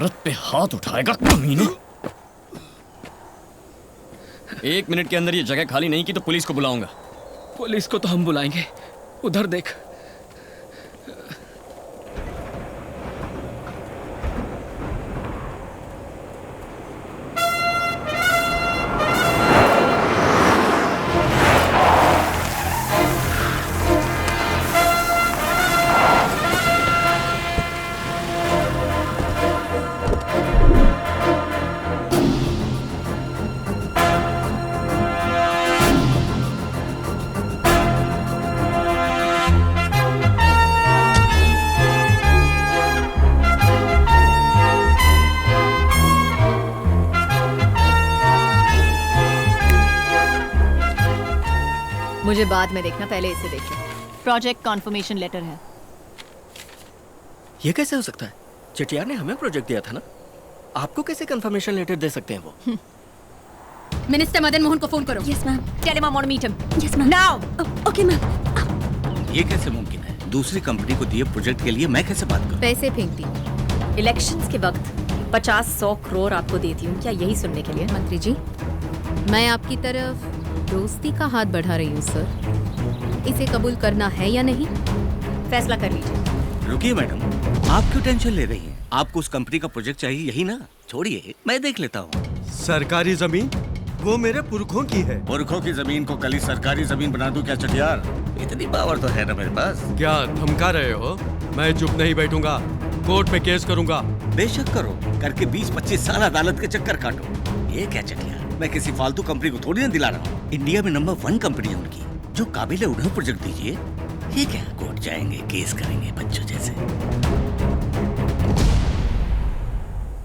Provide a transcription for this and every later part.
औरत पे हाथ उठाएगा कमीने। 1 मिनट के अंदर ये जगह खाली नहीं की तो पुलिस को बुलाऊंगा। पुलिस को तो हम बुलाएंगे, उधर देख। मुझे बाद में देखना, पहले इसे देखो। प्रोजेक्ट कॉन्फर्मेशन लेटर है। ये कैसे हो सकता है? चटियार ने हमें प्रोजेक्ट दिया था ना, आपको कैसे कंफर्मेशन लेटर दे सकते हैं वो? मिनिस्टर मदन मोहन को फोन करो। Yes ma'am. Tell him I want to meet him. Yes ma'am. Now. Okay ma'am. ये कैसे मुमकिन है? दूसरी कंपनी को दिए प्रोजेक्ट के लिए मैं कैसे बात करूं? पैसे फेंक दी। इलेक्शंस के वक्त 50-100 करोड़ आपको देती हूँ, क्या यही सुनने के लिए? मंत्री जी, मैं आपकी तरफ दोस्ती का हाथ बढ़ा रही हूँ सर। इसे कबूल करना है या नहीं, फैसला कर लीजिए। रुकिए मैडम, आप क्यों टेंशन ले रही हैं? आपको उस कंपनी का प्रोजेक्ट चाहिए यही ना? छोड़िए, मैं देख लेता हूँ। सरकारी जमीन वो मेरे पुरखों की है। पुरखों की जमीन को कल ही सरकारी जमीन बना दूं क्या चटियार? इतनी पावर तो है ना मेरे पास। क्या धमका रहे हो? मैं चुप नहीं बैठूंगा, कोर्ट में केस करूंगा। बेशक करो, करके 20-25 साल अदालत के चक्कर काटो। ये क्या चटियार, मैं किसी फालतू कंपनी को थोड़ी ना दिला रहा हूँ। इंडिया में नंबर 1 कंपनी है उनकी, जो काबिल है उन्हें प्रोजेक्ट दीजिए। ये क्या, कोर्ट जाएंगे, केस करेंगे बच्चों जैसे।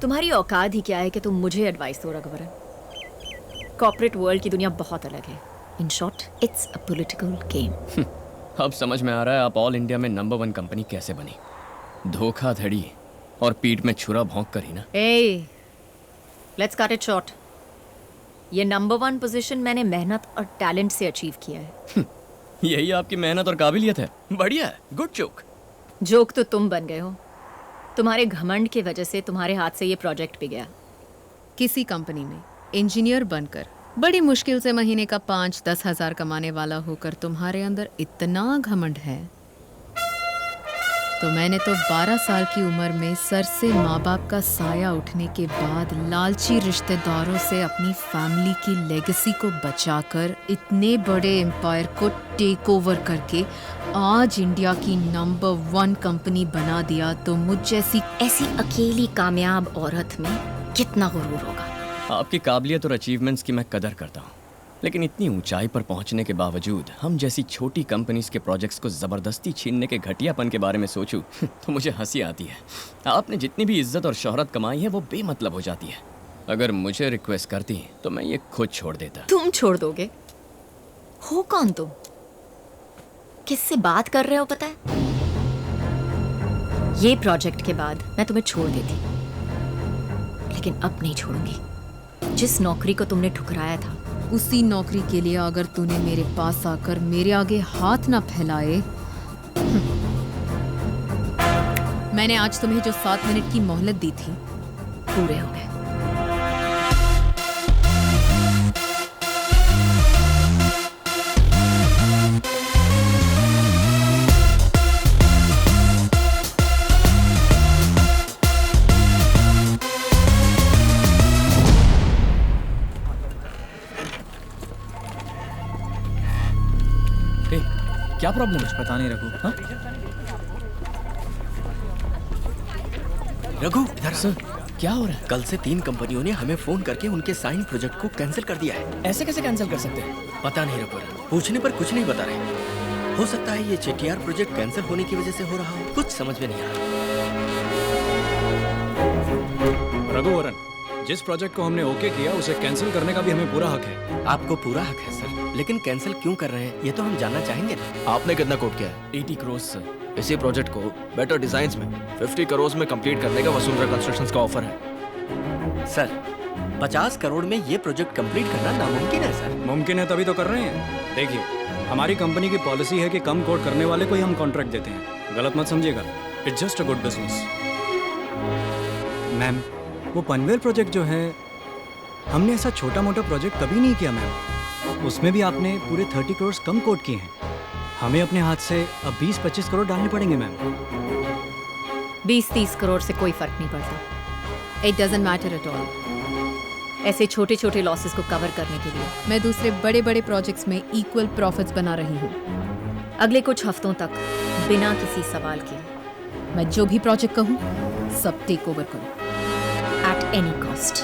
तुम्हारी औकात ही क्या है कि तुम मुझे एडवाइस दो रघुवरन? कॉर्पोरेट वर्ल्ड की दुनिया बहुत अलग है। In short, it's a political game. अब समझ में आ रहा है आप ऑल इंडिया में नंबर 1 कंपनी कैसे बनी। धोखाधड़ी और पीठ में छुरा भोंक कर ही ना। ए, लेट्स कट इट शॉर्ट। ये नंबर 1 पोजीशन मैंने मेहनत और टैलेंट से अचीव किया है। यही आपकी मेहनत और काबिलियत है। बढ़िया है, गुड जोक। जोक तो तुम बन गए हो। तुम्हारे घमंड की वजह से तुम्हारे हाथ से ये प्रोजेक्ट भी गया। किसी कंपनी में इंजीनियर बनकर बड़ी मुश्किल से महीने का 5-10 हजार कमाने वाला होकर तुम्हारे अंदर इतना घमंड है, तो मैंने तो 12 साल की उम्र में सर से माँ बाप का साया उठने के बाद लालची रिश्तेदारों से अपनी फैमिली की लेगेसी को बचाकर इतने बड़े एम्पायर को टेक ओवर करके आज इंडिया की नंबर 1 कंपनी बना दिया। तो मुझ जैसी ऐसी अकेली कामयाब औरत में कितना गुरूर होगा। आपकी काबिलियत और अचीवमेंट्स की मैं कदर करता हूँ, लेकिन इतनी ऊंचाई पर पहुंचने के बावजूद हम जैसी छोटी कंपनीज के प्रोजेक्ट्स को ज़बरदस्ती छीनने के घटियापन के बारे में सोचूं तो मुझे हंसी आती है। आपने जितनी भी इज्जत और शोहरत कमाई है वो बेमतलब हो जाती है। अगर मुझे रिक्वेस्ट करती तो मैं ये खुद छोड़ देता। तुम छोड़ दोगे? हो कौन तुम? किससे बात कर रहे हो पता है? ये प्रोजेक्ट के बाद मैं तुम्हें छोड़ देती, लेकिन अब नहीं छोड़ूंगी। जिस नौकरी को तुमने ठुकराया था, उसी नौकरी के लिए अगर तूने मेरे पास आकर मेरे आगे हाथ ना फैलाए। मैंने आज तुम्हें जो 7 मिनट की मोहलत दी थी, पूरे हो गए। क्या प्रॉब्लम है? पता नहीं रघु। हाँ? रघु इधर सर, क्या हो रहा है? कल से 3 कंपनियों ने हमें फोन करके उनके साइन प्रोजेक्ट को कैंसिल कर दिया है। ऐसे कैसे कैंसिल कर सकते हैं? पता नहीं रघु, पूछने पर कुछ नहीं बता रहे। हो सकता है ये चेटीआर प्रोजेक्ट कैंसिल होने की वजह से हो रहा हो, कुछ समझ में नहीं आ रहा। रघुवरन, जिस प्रोजेक्ट को हमने ओके किया उसे कैंसिल करने का भी हमें पूरा हक है। आपको पूरा हक है सर, लेकिन कैंसिल क्यों कर रहे हैं ये तो हम जानना चाहेंगे ना। आपने कितना कोट किया है? 80 करोड़ सर। इसी प्रोजेक्ट को बेटर डिजाइन्स में 50 करोड़ में कंप्लीट करने का वसुंधरा कंस्ट्रक्शंस का ऑफर है। सर 50 करोड़ में ये प्रोजेक्ट कंप्लीट करना नामुमकिन है सर। मुमकिन है तभी तो कर रहे हैं। देखिए, हमारी कंपनी की पॉलिसी है कि कम कोट करने वाले को ही हम कॉन्ट्रैक्ट देते हैं। गलत मत समझिएगा, it's just a good business. Ma'am वो पनवेल प्रोजेक्ट जो है, हमने ऐसा छोटा मोटा प्रोजेक्ट कभी नहीं किया मैम। उसमें भी आपने पूरे 30 करोड़ कम कोट किए हैं। हमें अपने हाथ से अब 20-25 करोड़ डालने पड़ेंगे मैम। 20-30 करोड़ से कोई फर्क नहीं पड़ता। It doesn't matter at all. ऐसे छोटे छोटे लॉसेस को कवर करने के लिए मैं दूसरे बड़े बड़े प्रोजेक्ट्स में इक्वल प्रॉफिट्स बना रही हूँ। अगले कुछ हफ्तों तक बिना किसी सवाल के मैं जो भी प्रोजेक्ट कहूँ सब टेक ओवर करूँ at any cost.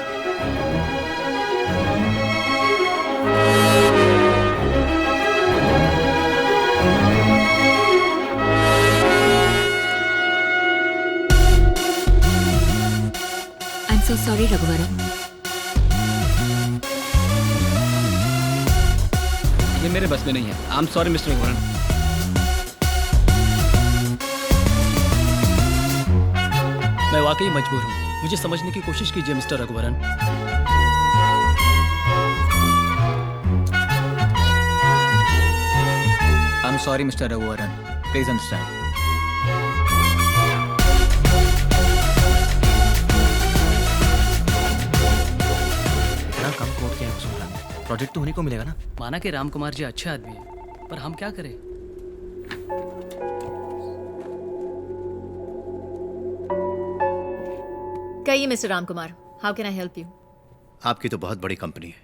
I am so sorry Raghuvaran. ये मेरे बस में नहीं है। I am sorry mister Raghuvaran. मैं वाकई मजबूर हूँ, मुझे समझने की कोशिश कीजिए mister Raghuvaran. I am sorry mister Raghuvaran, please understand. इतना कम कोट किया है वसुंधरा ने, प्रोजेक्ट तो उन्हीं को मिलेगा ना। माना कि राम कुमार जी अच्छे आदमी हैं, पर हम क्या करें? कहिए mister Ram Kumar, how can I help you? आपकी तो बहुत बड़ी कंपनी है,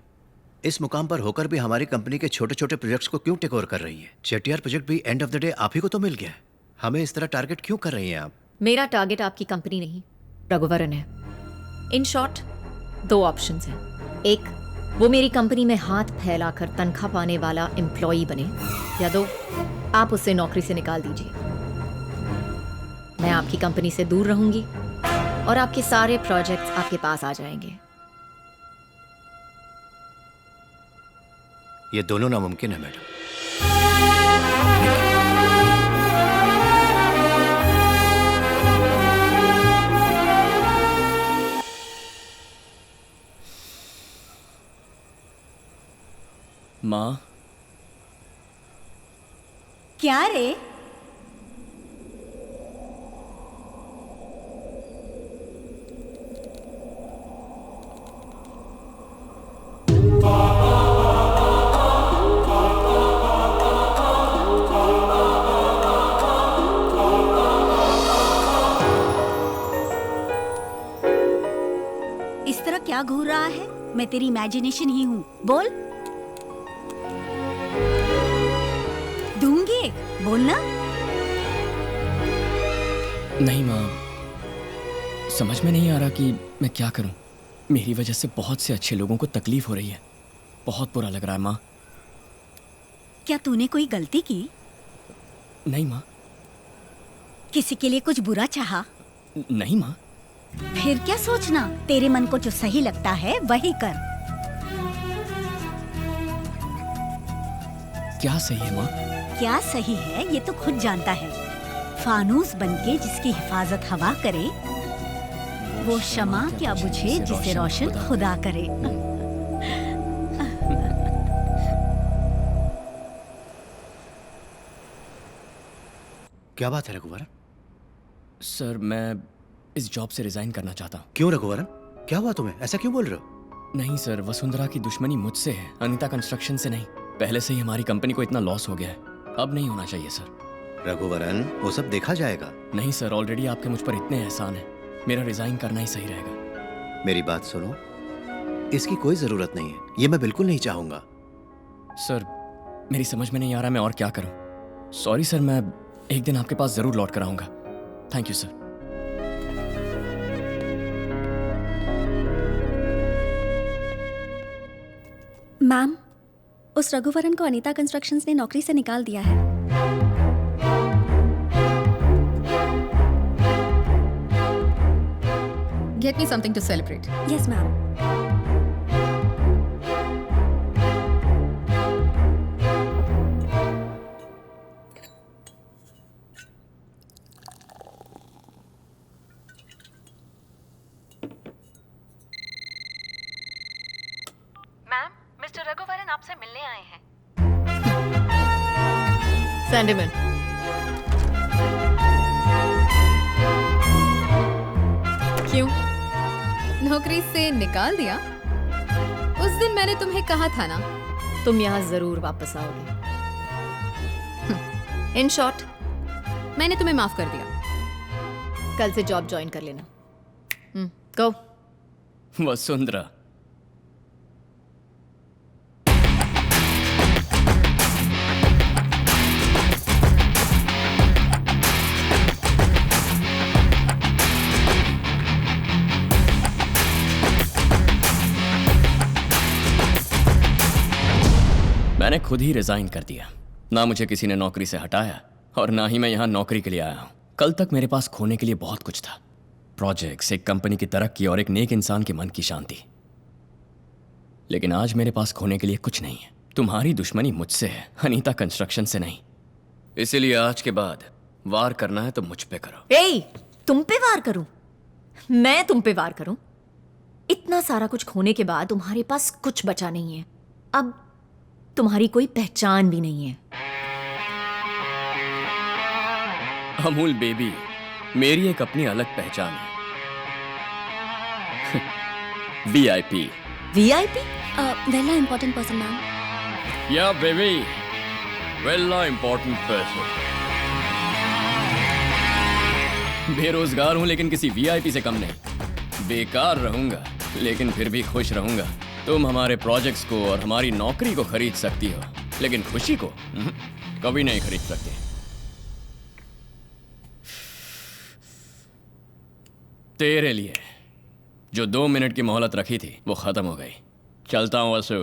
इस मुकाम पर होकर भी हमारी कंपनी के छोटे छोटे प्रोजेक्ट्स को क्यों टेक ओवर कर रही है? चेटियार प्रोजेक्ट भी एंड ऑफ द डे आप ही को तो मिल गया है, हमें इस तरह टारगेट क्यों कर रही हैं आप? मेरा टारगेट आपकी कंपनी नहीं रघुवरन है। इन शॉर्ट 2 ऑप्शंस हैं। एक, वो मेरी कंपनी में हाथ फैलाकर तनख्वाह पाने वाला एम्प्लॉई बने, या 2, आप उसे नौकरी से निकाल दीजिए। मैं आपकी कंपनी से दूर रहूंगी और आपके सारे प्रोजेक्ट्स आपके पास आ जाएंगे। ये दोनों नामुमकिन है मैडम। माँ, क्या रे? इस तरह क्या घूर रहा है? मैं तेरी इमेजिनेशन ही हूँ। बोल। दूंगी, बोलना। नहीं माँ, समझ में नहीं आ रहा कि मैं क्या करूं। मेरी वजह से बहुत से अच्छे लोगों को तकलीफ हो रही है, बहुत बुरा लग रहा है माँ। क्या तूने कोई गलती की? नहीं माँ। किसी के लिए कुछ बुरा चाहा? नहीं माँ। फिर क्या सोचना, तेरे मन को जो सही लगता है वही कर। क्या सही है माँ? क्या सही है ये तो खुद जानता है। फानूस बनके जिसकी हिफाजत हवा करे, वो शमा क्या बुझे जिसे रोशन खुदा करे। क्या बात है रघुवरन? सर, मैं इस जॉब से रिजाइन करना चाहता हूँ। क्यों रघुवरन, क्या हुआ तुम्हें? ऐसा क्यों बोल रहे हो? नहीं सर, वसुंधरा की दुश्मनी मुझसे है, अनीता कंस्ट्रक्शन से नहीं। पहले से ही हमारी कंपनी को इतना लॉस हो गया है, अब नहीं होना चाहिए सर। रघुवरन, वो सब देखा जाएगा। नहीं सर, ऑलरेडी आपके मुझ पर इतने एहसान हैं, मेरा रिजाइन करना ही सही रहेगा। मेरी बात सुनो, इसकी कोई जरूरत नहीं है, ये मैं बिल्कुल नहीं चाहूंगा। सर, मेरी समझ में नहीं आ रहा मैं और क्या करूं। सॉरी सर, मैं एक दिन आपके पास जरूर लौट कर आऊंगा। Thank you sir. मैम, उस रघुवरन को अनीता कंस्ट्रक्शंस ने नौकरी से निकाल दिया है। Get me something to celebrate. Yes ma'am. Ma'am, mister Raghuvaran आपसे मिलने आए हैं। सैंडीमैन, क्यों नौकरी से निकाल दिया? उस दिन मैंने तुम्हें कहा था ना, तुम यहाँ जरूर वापस आओगे। इन शॉर्ट, मैंने तुम्हें माफ कर दिया। कल से जॉब ज्वाइन कर लेना। गो। वसुंधरा, मैंने खुद ही रिजाइन कर दिया। ना मुझे किसी ने नौकरी से हटाया और ना ही मैं यहाँ नौकरी के लिए आया हूँ। कल तक मेरे पास खोने के लिए बहुत कुछ था। प्रोजेक्ट्स, एक कंपनी की तरक्की और एक नेक इंसान के मन की शांति। लेकिन आज मेरे पास खोने के लिए कुछ नहीं है। तुम्हारी दुश्मनी मुझसे है, अनीता कंस्ट्रक्शन से नहीं। इसीलिए आज के बाद वार करना है तो मुझ पे करो। ए, तुम पे वार करूं? मैं तुम पे वार करूं? इतना सारा कुछ खोने के बाद तुम्हारे पास कुछ बचा नहीं है। अब तुम्हारी कोई पहचान भी नहीं है। अमूल बेबी, मेरी एक अपनी अलग पहचान है। VIP। VIP? वेला इम्पोर्टेंट पर्सन मैम। या बेबी, वेला इंपॉर्टेंट पर्सन। बेरोजगार हूं लेकिन किसी VIP से कम नहीं। बेकार रहूंगा लेकिन फिर भी खुश रहूंगा। तुम हमारे प्रोजेक्ट्स को और हमारी नौकरी को खरीद सकती हो, लेकिन खुशी को कभी नहीं खरीद सकते। तेरे लिए जो 2 मिनट की मोहलत रखी थी वो खत्म हो गई। चलता हूं वसु।